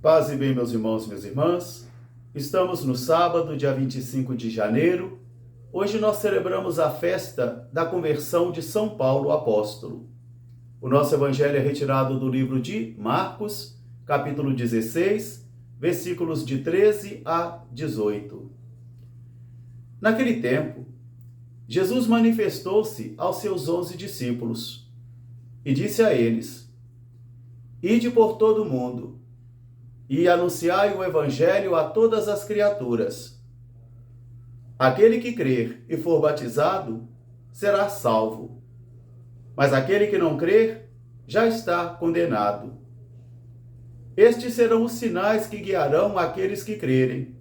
Paz e bem, meus irmãos e minhas irmãs. Estamos no sábado, dia 25 de janeiro. Hoje nós celebramos a festa da conversão de São Paulo apóstolo. O nosso evangelho é retirado do livro de Marcos, capítulo 16, versículos de 13 a 18. Naquele tempo, Jesus manifestou-se aos seus 11 discípulos e disse a eles: Ide por todo o mundo e anunciai o evangelho a todas as criaturas. Aquele que crer e for batizado será salvo, mas aquele que não crer já está condenado. Estes serão os sinais que guiarão aqueles que crerem.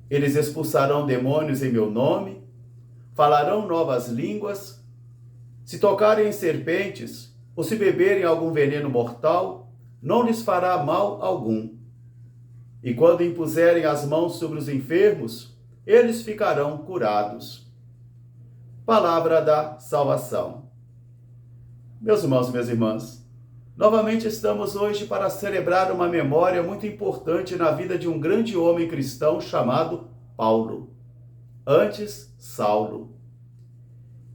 Eles expulsarão demônios em meu nome, falarão novas línguas, se tocarem em serpentes ou se beberem algum veneno mortal, não lhes fará mal algum. E quando impuserem as mãos sobre os enfermos, eles ficarão curados. Palavra da salvação. Meus irmãos e minhas irmãs, novamente estamos hoje para celebrar uma memória muito importante na vida de um grande homem cristão chamado Paulo, antes Saulo.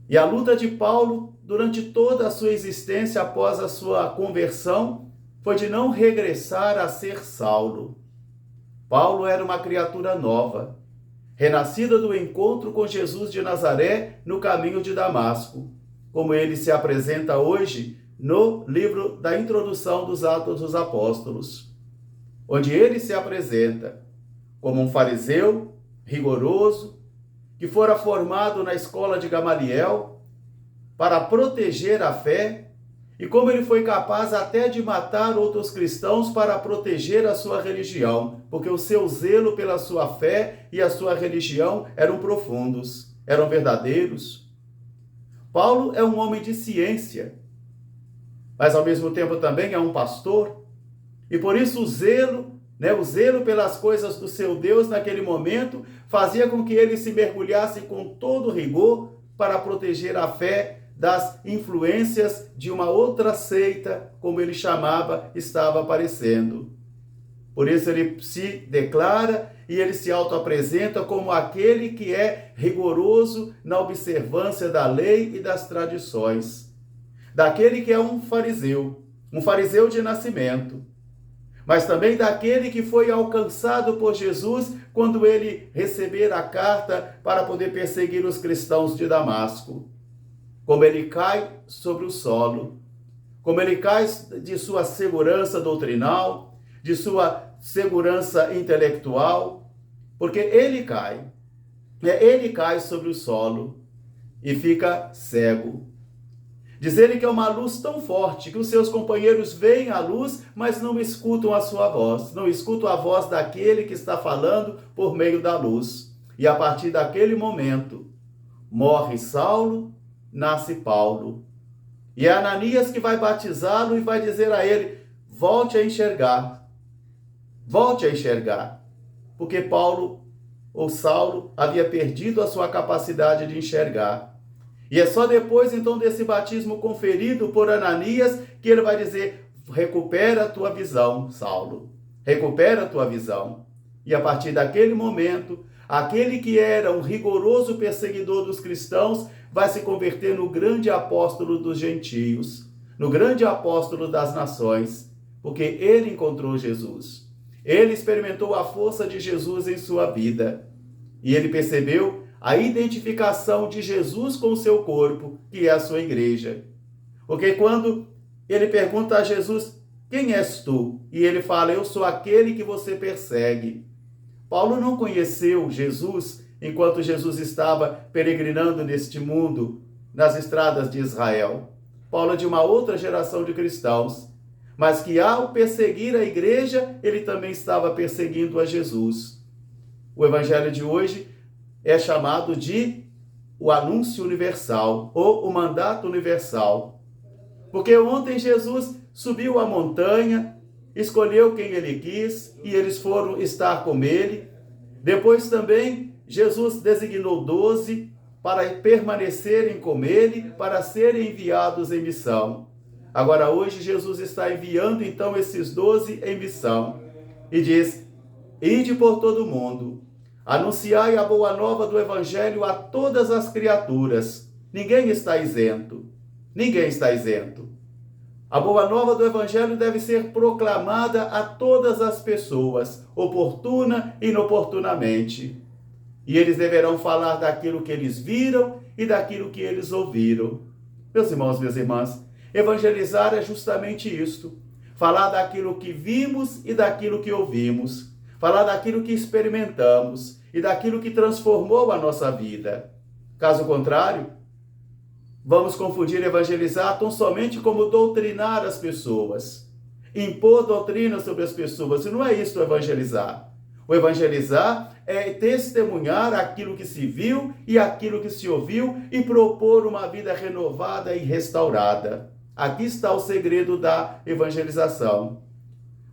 E a luta de Paulo durante toda a sua existência após a sua conversão foi de não regressar a ser Saulo. Paulo era uma criatura nova, renascida do encontro com Jesus de Nazaré no caminho de Damasco, como ele se apresenta hoje no livro da introdução dos Atos dos Apóstolos, onde ele se apresenta como um fariseu rigoroso, que fora formado na escola de Gamaliel para proteger a fé, e como ele foi capaz até de matar outros cristãos para proteger a sua religião, porque o seu zelo pela sua fé e a sua religião eram profundos, eram verdadeiros. Paulo é um homem de ciência, mas ao mesmo tempo também é um pastor, e por isso o zelo pelas coisas do seu Deus naquele momento fazia com que ele se mergulhasse com todo rigor para proteger a fé das influências de uma outra seita, como ele chamava, estava aparecendo. Por isso ele se declara e ele se autoapresenta como aquele que é rigoroso na observância da lei e das tradições. Daquele que é um fariseu de nascimento, mas também daquele que foi alcançado por Jesus quando ele receber a carta para poder perseguir os cristãos de Damasco. Como ele cai sobre o solo, como ele cai de sua segurança doutrinal, de sua segurança intelectual, porque ele cai sobre o solo e fica cego. Diz ele que é uma luz tão forte que os seus companheiros veem a luz, mas não escutam a sua voz, não escutam a voz daquele que está falando por meio da luz. E a partir daquele momento, morre Saulo, nasce Paulo. E é Ananias que vai batizá-lo e vai dizer a ele: volte a enxergar. Volte a enxergar. Porque Paulo, ou Saulo, havia perdido a sua capacidade de enxergar. E é só depois, então, desse batismo conferido por Ananias, que ele vai dizer: recupera a tua visão, Saulo. Recupera a tua visão. E a partir daquele momento, aquele que era um rigoroso perseguidor dos cristãos vai se converter no grande apóstolo dos gentios, no grande apóstolo das nações, porque ele encontrou Jesus. Ele experimentou a força de Jesus em sua vida. E ele percebeu a identificação de Jesus com o seu corpo, que é a sua igreja. Porque quando ele pergunta a Jesus: quem és tu? E ele fala: eu sou aquele que você persegue. Paulo não conheceu Jesus enquanto Jesus estava peregrinando neste mundo, nas estradas de Israel. Paulo é de uma outra geração de cristãos, mas que ao perseguir a igreja, ele também estava perseguindo a Jesus. O evangelho de hoje é chamado de o anúncio universal, ou o mandato universal. Porque ontem Jesus subiu a montanha, escolheu quem ele quis, e eles foram estar com ele. Depois também Jesus designou 12 para permanecerem com ele, para serem enviados em missão. Agora hoje Jesus está enviando então esses 12 em missão. E diz: ide por todo o mundo, anunciai a boa nova do Evangelho a todas as criaturas. Ninguém está isento. Ninguém está isento. A boa nova do Evangelho deve ser proclamada a todas as pessoas, oportuna e inoportunamente. E eles deverão falar daquilo que eles viram e daquilo que eles ouviram. Meus irmãos, minhas irmãs, evangelizar é justamente isto. Falar daquilo que vimos e daquilo que ouvimos. Falar daquilo que experimentamos e daquilo que transformou a nossa vida. Caso contrário, vamos confundir evangelizar tão somente como doutrinar as pessoas. Impor doutrina sobre as pessoas. E não é isso evangelizar. O evangelizar é testemunhar aquilo que se viu e aquilo que se ouviu e propor uma vida renovada e restaurada. Aqui está o segredo da evangelização.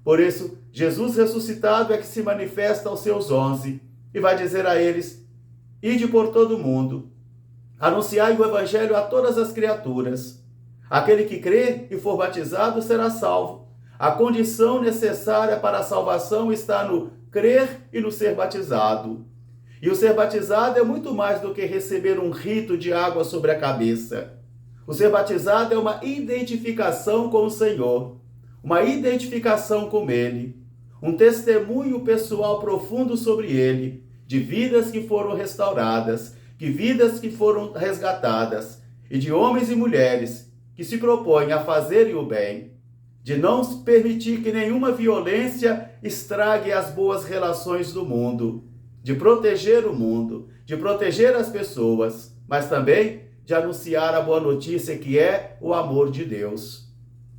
Por isso, Jesus ressuscitado é que se manifesta aos seus 11 e vai dizer a eles: ide por todo o mundo, anunciai o evangelho a todas as criaturas. Aquele que crer e for batizado será salvo. A condição necessária para a salvação está no crer e no ser batizado. E o ser batizado é muito mais do que receber um rito de água sobre a cabeça. O ser batizado é uma identificação com o Senhor, uma identificação com Ele, um testemunho pessoal profundo sobre Ele, de vidas que foram restauradas, de vidas que foram resgatadas, e de homens e mulheres que se propõem a fazerem o bem, de não permitir que nenhuma violência estrague as boas relações do mundo, de proteger o mundo, de proteger as pessoas, mas também de anunciar a boa notícia que é o amor de Deus.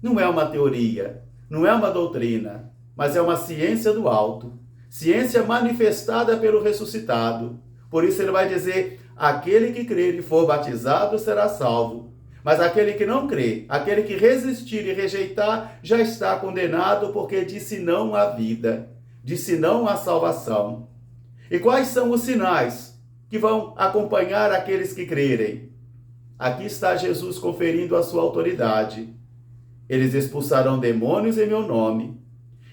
Não é uma teoria, não é uma doutrina, mas é uma ciência do alto, ciência manifestada pelo ressuscitado. Por isso ele vai dizer: aquele que crer e for batizado será salvo. Mas aquele que não crê, aquele que resistir e rejeitar, já está condenado, porque disse não à vida, disse não à salvação. E quais são os sinais que vão acompanhar aqueles que crerem? Aqui está Jesus conferindo a sua autoridade. Eles expulsarão demônios em meu nome.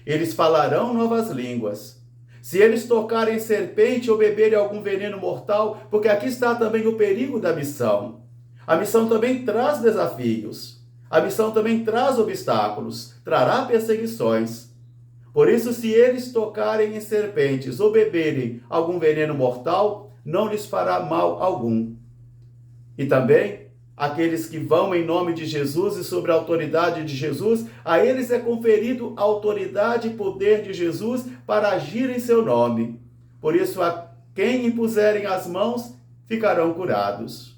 Eles falarão novas línguas. Se eles tocarem serpente ou beberem algum veneno mortal, porque aqui está também o perigo da missão. A missão também traz desafios. A missão também traz obstáculos, trará perseguições. Por isso, se eles tocarem em serpentes ou beberem algum veneno mortal, não lhes fará mal algum. E também, aqueles que vão em nome de Jesus e sobre a autoridade de Jesus, a eles é conferido a autoridade e poder de Jesus para agir em seu nome. Por isso, a quem impuserem as mãos, ficarão curados.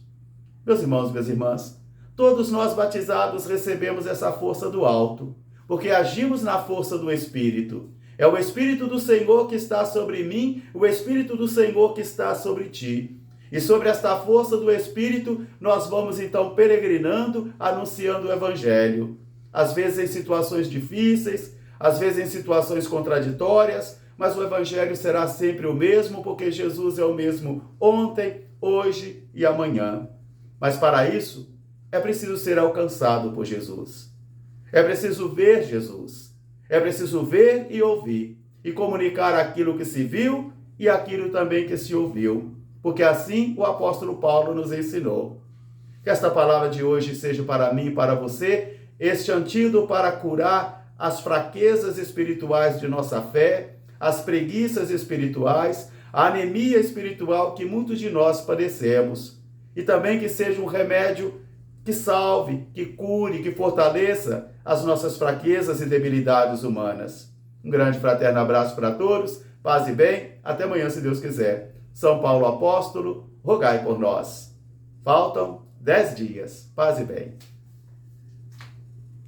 Meus irmãos, minhas irmãs, todos nós batizados recebemos essa força do alto, porque agimos na força do Espírito. É o Espírito do Senhor que está sobre mim, o Espírito do Senhor que está sobre ti. E sobre esta força do Espírito, nós vamos então peregrinando, anunciando o Evangelho. Às vezes em situações difíceis, às vezes em situações contraditórias, mas o Evangelho será sempre o mesmo, porque Jesus é o mesmo ontem, hoje e amanhã. Mas para isso, é preciso ser alcançado por Jesus. É preciso ver Jesus. É preciso ver e ouvir. E comunicar aquilo que se viu e aquilo também que se ouviu. Porque assim o apóstolo Paulo nos ensinou. Que esta palavra de hoje seja para mim e para você este antídoto para curar as fraquezas espirituais de nossa fé, as preguiças espirituais, a anemia espiritual que muitos de nós padecemos. E também que seja um remédio que salve, que cure, que fortaleça as nossas fraquezas e debilidades humanas. Um grande fraterno abraço para todos, paz e bem, até amanhã se Deus quiser. São Paulo Apóstolo, rogai por nós. Faltam 10 dias, paz e bem.